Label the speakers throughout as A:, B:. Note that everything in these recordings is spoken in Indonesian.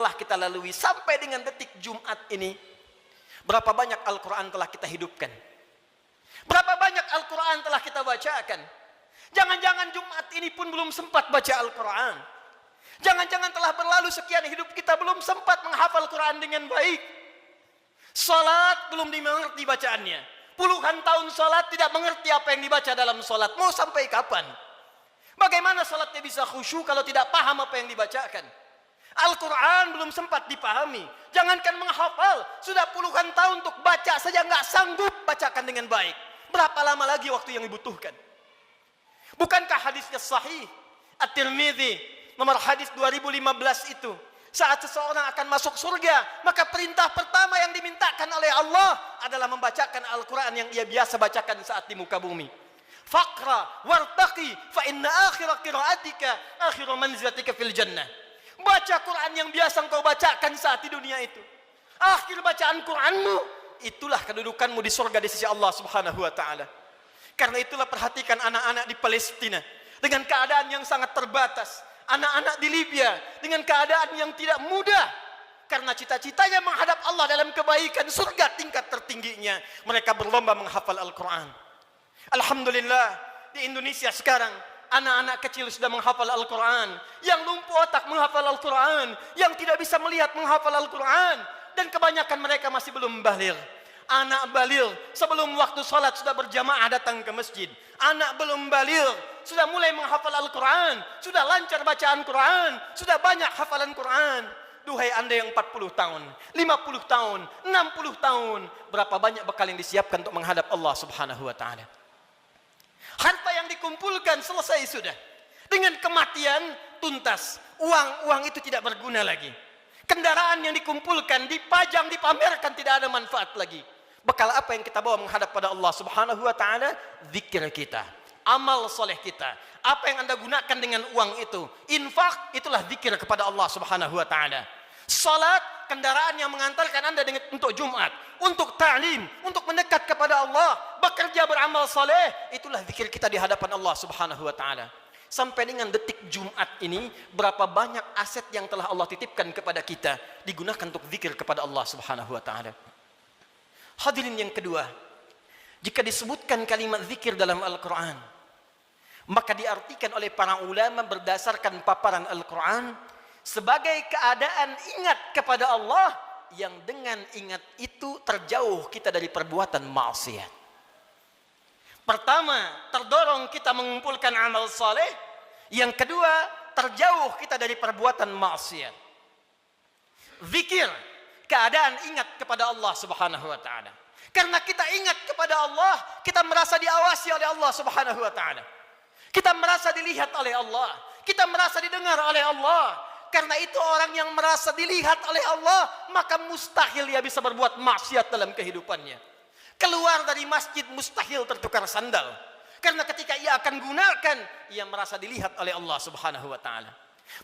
A: telah kita lalui sampai dengan detik Jumat ini, berapa banyak Al-Quran telah kita hidupkan, berapa banyak Al-Quran telah kita bacakan. Jangan-jangan Jumat ini pun belum sempat baca Al-Quran. Jangan-jangan telah berlalu sekian hidup kita belum sempat menghafal Quran dengan baik. Salat belum dimengerti bacaannya. Puluhan tahun salat tidak mengerti apa yang dibaca dalam salat. Mau sampai kapan? Bagaimana salatnya bisa khusyuk kalau tidak paham apa yang dibacakan? Al-Quran belum sempat dipahami. Jangankan menghafal, sudah puluhan tahun untuk baca saja nggak sanggup bacakan dengan baik. Berapa lama lagi waktu yang dibutuhkan? Bukankah hadisnya sahih? At-Tirmidzi nomor hadis 2015 itu, saat seseorang akan masuk surga, maka perintah pertama yang dimintakan oleh Allah adalah membacakan Al-Quran yang ia biasa bacakan saat di muka bumi. Faqra wartaqi fa inna akhira qiraatika akhiru manzilatika fil jannah. Baca Quran yang biasa engkau bacakan saat di dunia itu. Akhir bacaan Quranmu, itulah kedudukanmu di surga di sisi Allah Subhanahu wa taala. Karena itulah perhatikan anak-anak di Palestina dengan keadaan yang sangat terbatas. Anak-anak di Libya dengan keadaan yang tidak mudah. Karena cita-citanya menghadap Allah dalam kebaikan, surga tingkat tertingginya. Mereka berlomba menghafal Al-Quran. Alhamdulillah, di Indonesia sekarang anak-anak kecil sudah menghafal Al-Quran. Yang lumpuh otak menghafal Al-Quran. Yang tidak bisa melihat menghafal Al-Quran. Dan kebanyakan mereka masih belum baligh. Anak baligh sebelum waktu salat sudah berjamaah datang ke masjid. Anak belum baligh sudah mulai menghafal Al-Quran. Sudah lancar bacaan Quran. Sudah banyak hafalan Quran. Duhai anda yang 40 tahun, 50 tahun, 60 tahun. Berapa banyak bekal yang disiapkan untuk menghadap Allah Subhanahu wa ta'ala. Harta yang dikumpulkan selesai sudah. Dengan kematian tuntas. Uang itu tidak berguna lagi. Kendaraan yang dikumpulkan, dipajang, dipamerkan, tidak ada manfaat lagi. Bekal apa yang kita bawa menghadap pada Allah Subhanahu wa ta'ala? Zikir kita, amal soleh kita. Apa yang anda gunakan dengan uang itu? Infak, itulah zikir kepada Allah Subhanahu wa ta'ala. Salat, kendaraan yang mengantarkan anda untuk Jumat, untuk ta'lim, untuk mendekat kepada Allah, bekerja beramal soleh, itulah zikir kita di hadapan Allah Subhanahu wa ta'ala. Sampai dengan detik Jumat ini, berapa banyak aset yang telah Allah titipkan kepada kita digunakan untuk zikir kepada Allah Subhanahu wa ta'ala. Hadirin yang kedua, jika disebutkan kalimat zikir dalam Al-Quran, maka diartikan oleh para ulama berdasarkan paparan Al-Quran sebagai keadaan ingat kepada Allah yang dengan ingat itu terjauh kita dari perbuatan maksiat. Pertama, terdorong kita mengumpulkan amal saleh. Yang kedua, terjauh kita dari perbuatan maksiat. Zikir, keadaan ingat kepada Allah Subhanahu wa ta'ala. Karena kita ingat kepada Allah, kita merasa diawasi oleh Allah Subhanahu wa ta'ala. Kita merasa dilihat oleh Allah. Kita merasa didengar oleh Allah. Karena itu orang yang merasa dilihat oleh Allah, maka mustahil ia bisa berbuat maksiat dalam kehidupannya. Keluar dari masjid mustahil tertukar sandal. Karena ketika ia akan gunakan, ia merasa dilihat oleh Allah Subhanahu wa ta'ala.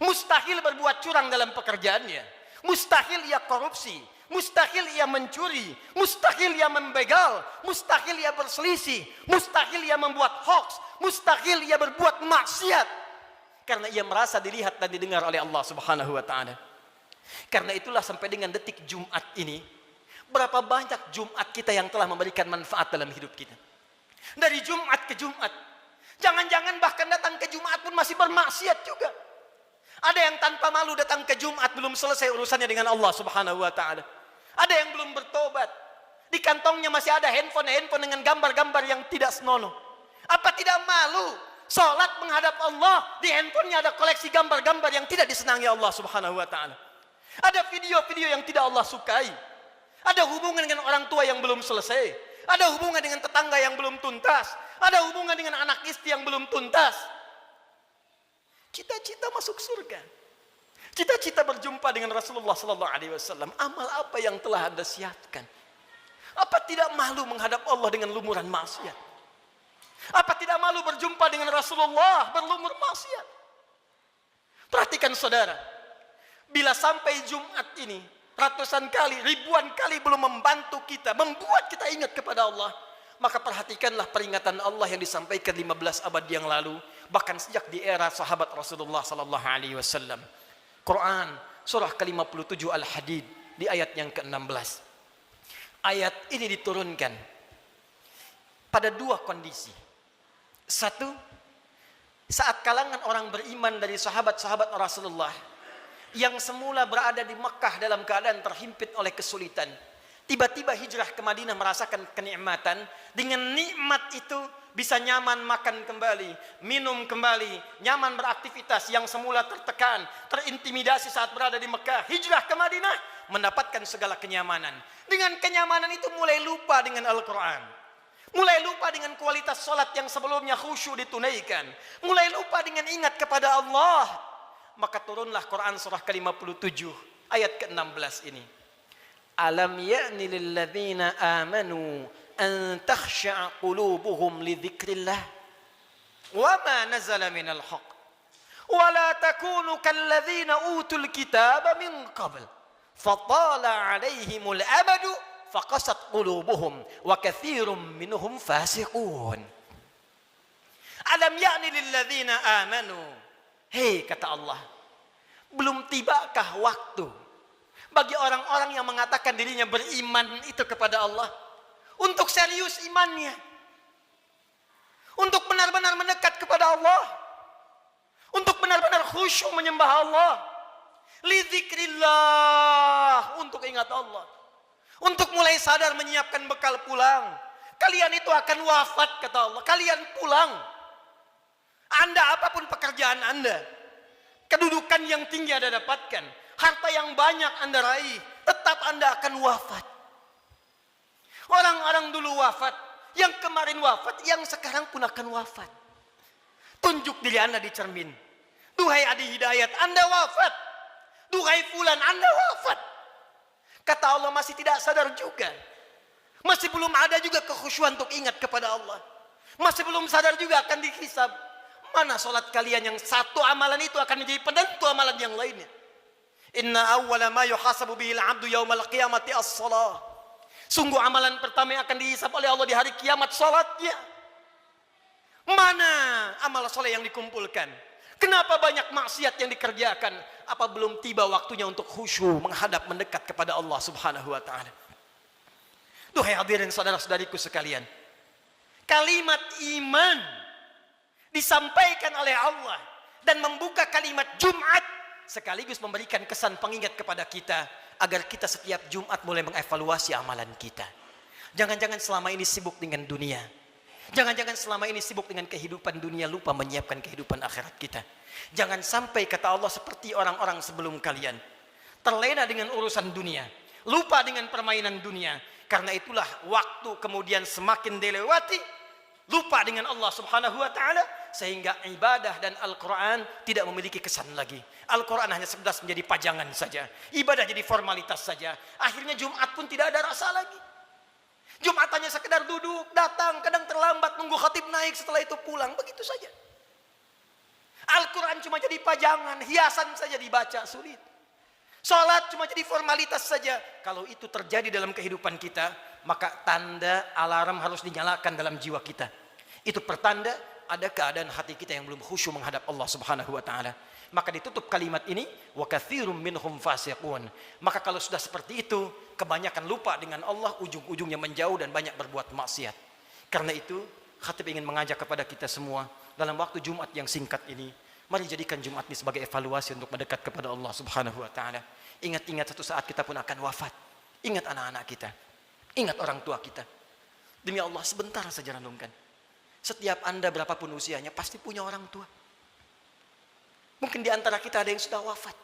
A: Mustahil berbuat curang dalam pekerjaannya. Mustahil ia korupsi. Mustahil ia mencuri. Mustahil ia membegal. Mustahil ia berselisih. Mustahil ia membuat hoax. Mustahil ia berbuat maksiat. Karena ia merasa dilihat dan didengar oleh Allah Subhanahu wa ta'ala. Karena itulah sampai dengan detik Jumat ini, berapa banyak Jumat kita yang telah memberikan manfaat dalam hidup kita. Dari Jumat ke Jumat. Jangan-jangan bahkan datang ke Jumat pun masih bermaksiat juga. Ada yang tanpa malu datang ke Jumat belum selesai urusannya dengan Allah Subhanahu wa ta'ala. Ada yang belum bertobat. Di kantongnya masih ada handphone dengan gambar-gambar yang tidak senonoh. Apa tidak malu? Salat menghadap Allah, di handphonenya ada koleksi gambar-gambar yang tidak disenangi Allah Subhanahu wa ta'ala. Ada video-video yang tidak Allah sukai. Ada hubungan dengan orang tua yang belum selesai. Ada hubungan dengan tetangga yang belum tuntas. Ada hubungan dengan anak istri yang belum tuntas. Cita-cita masuk surga. Cita-cita berjumpa dengan Rasulullah sallallahu alaihi wasallam. Amal apa yang telah Anda siapkan? Apa tidak malu menghadap Allah dengan lumuran maksiat? Apa tidak malu berjumpa dengan Rasulullah berlumur maksiat? Perhatikan saudara, bila sampai Jumat ini ratusan kali, ribuan kali belum membantu kita, membuat kita ingat kepada Allah, maka perhatikanlah peringatan Allah yang disampaikan 15 abad yang lalu, bahkan sejak di era sahabat Rasulullah sallallahu alaihi wasallam. Quran surah ke-57 Al-Hadid di ayat yang ke-16. Ayat ini diturunkan pada dua kondisi. Satu, saat kalangan orang beriman dari sahabat-sahabat Rasulullah yang semula berada di Mekah dalam keadaan terhimpit oleh kesulitan, tiba-tiba hijrah ke Madinah merasakan kenikmatan. Dengan nikmat itu bisa nyaman makan kembali, minum kembali, nyaman beraktivitas. Yang semula tertekan, terintimidasi saat berada di Mekah, hijrah ke Madinah mendapatkan segala kenyamanan. Dengan kenyamanan itu mulai lupa dengan Al-Quran, mulai lupa dengan kualitas salat yang sebelumnya khusyuk ditunaikan, mulai lupa dengan ingat kepada Allah. Maka turunlah Quran surah ke-57 ayat ke-16 ini. Alam ya'ni lilladzina amanu an takhsha'a qulubuhum li dzikrillah wa ma nazala minal haqq wa la takunu kalladzina utul kitaba min qabl fatala 'alaihimul amadu faqasat qulubuhum wa katsirum minhum fasiqun. Alam ya'ni lilladzina amanu, hei kata Allah, belum tibakah waktu bagi orang-orang yang mengatakan dirinya beriman itu kepada Allah untuk serius imannya, untuk benar-benar mendekat kepada Allah, untuk benar-benar khusyuk menyembah Allah, li dzikrillah, untuk ingat Allah, untuk mulai sadar menyiapkan bekal pulang. Kalian itu akan wafat kata Allah, kalian pulang. Anda apapun pekerjaan Anda, kedudukan yang tinggi Anda dapatkan, harta yang banyak Anda raih, tetap Anda akan wafat. Orang-orang dulu wafat, yang kemarin wafat, yang sekarang pun akan wafat. Tunjuk diri Anda di cermin. Duhai Adi Hidayat, Anda wafat. Duhai fulan, Anda wafat. Kata Allah, masih tidak sadar juga. Masih belum ada juga kekhusyuan untuk ingat kepada Allah. Masih belum sadar juga akan dihisab. Mana solat kalian yang satu amalan itu akan menjadi penentu amalan yang lainnya. Inna awwala ma yuhasabu bihil abdu yaumal qiyamati as-salah. Sungguh amalan pertama yang akan dihisab oleh Allah di hari kiamat, salatnya. Mana amal soleh yang dikumpulkan? Kenapa banyak maksiat yang dikerjakan? Apa belum tiba waktunya untuk khusyuk menghadap mendekat kepada Allah Subhanahu wa taala? Duhai hadirin saudara-saudariku sekalian, kalimat iman disampaikan oleh Allah dan membuka kalimat Jumat sekaligus memberikan kesan pengingat kepada kita agar kita setiap Jumat mulai mengevaluasi amalan kita. Jangan-jangan selama ini sibuk dengan dunia. Jangan-jangan selama ini sibuk dengan kehidupan dunia, lupa menyiapkan kehidupan akhirat kita. Jangan sampai kata Allah seperti orang-orang sebelum kalian, terlena dengan urusan dunia, lupa dengan permainan dunia. Karena itulah waktu kemudian semakin dilewati, lupa dengan Allah Subhanahu wa taala, sehingga ibadah dan Al-Quran tidak memiliki kesan lagi. Al-Quran hanya sekedar menjadi pajangan saja, ibadah jadi formalitas saja. Akhirnya Jumat pun tidak ada rasa lagi. Jumat hanya sekedar duduk, datang, kadang terlambat, nunggu khatib naik, setelah itu pulang, begitu saja. Al-Quran cuma jadi pajangan, hiasan saja dibaca, sulit. Salat cuma jadi formalitas saja. Kalau itu terjadi dalam kehidupan kita, maka tanda alarm harus dinyalakan dalam jiwa kita. Itu pertanda ada keadaan hati kita yang belum khusyuk menghadap Allah Subhanahu wa taala. Maka ditutup kalimat ini, wa katsirum minhum fasiqun. Maka kalau sudah seperti itu, kebanyakan lupa dengan Allah, ujung-ujungnya menjauh dan banyak berbuat maksiat. Karena itu, khatib ingin mengajak kepada kita semua dalam waktu Jumat yang singkat ini, mari jadikan Jumat ini sebagai evaluasi untuk mendekat kepada Allah Subhanahu wa taala. Ingat-ingat satu saat kita pun akan wafat. Ingat anak-anak kita. Ingat orang tua kita. Demi Allah, sebentar saja renungkan. Setiap Anda berapapun usianya pasti punya orang tua. Mungkin di antara kita ada yang sudah wafat,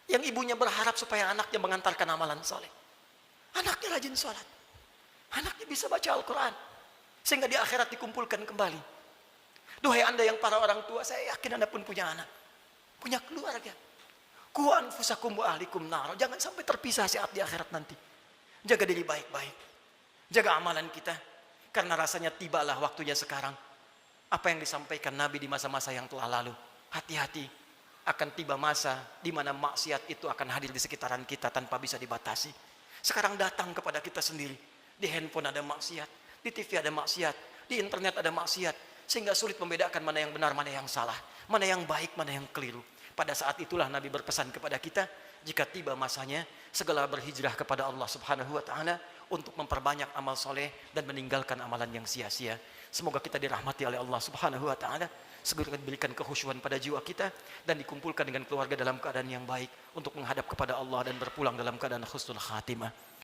A: yang ibunya berharap supaya anaknya mengantarkan amalan soleh. Anaknya rajin sholat, anaknya bisa baca Al-Quran, sehingga di akhirat dikumpulkan kembali. Duhai Anda yang para orang tua, saya yakin Anda pun punya anak, punya keluarga. Qu anfusakum wa ahlikum nar. Jangan sampai terpisah saat di akhirat nanti. Jaga diri baik-baik, jaga amalan kita. Karena rasanya tibalah waktunya sekarang. Apa yang disampaikan Nabi di masa-masa yang telah lalu. Hati-hati, akan tiba masa di mana maksiat itu akan hadir di sekitaran kita tanpa bisa dibatasi. Sekarang datang kepada kita sendiri. Di handphone ada maksiat, di TV ada maksiat, di internet ada maksiat. Sehingga sulit membedakan mana yang benar, mana yang salah. Mana yang baik, mana yang keliru. Pada saat itulah Nabi berpesan kepada kita, jika tiba masanya, segala berhijrah kepada Allah Subhanahu wa taala untuk memperbanyak amal soleh dan meninggalkan amalan yang sia-sia. Semoga kita dirahmati oleh Allah Subhanahu wa taala, segera diberikan kehusyuan pada jiwa kita dan dikumpulkan dengan keluarga dalam keadaan yang baik untuk menghadap kepada Allah dan berpulang dalam keadaan husnul khatimah.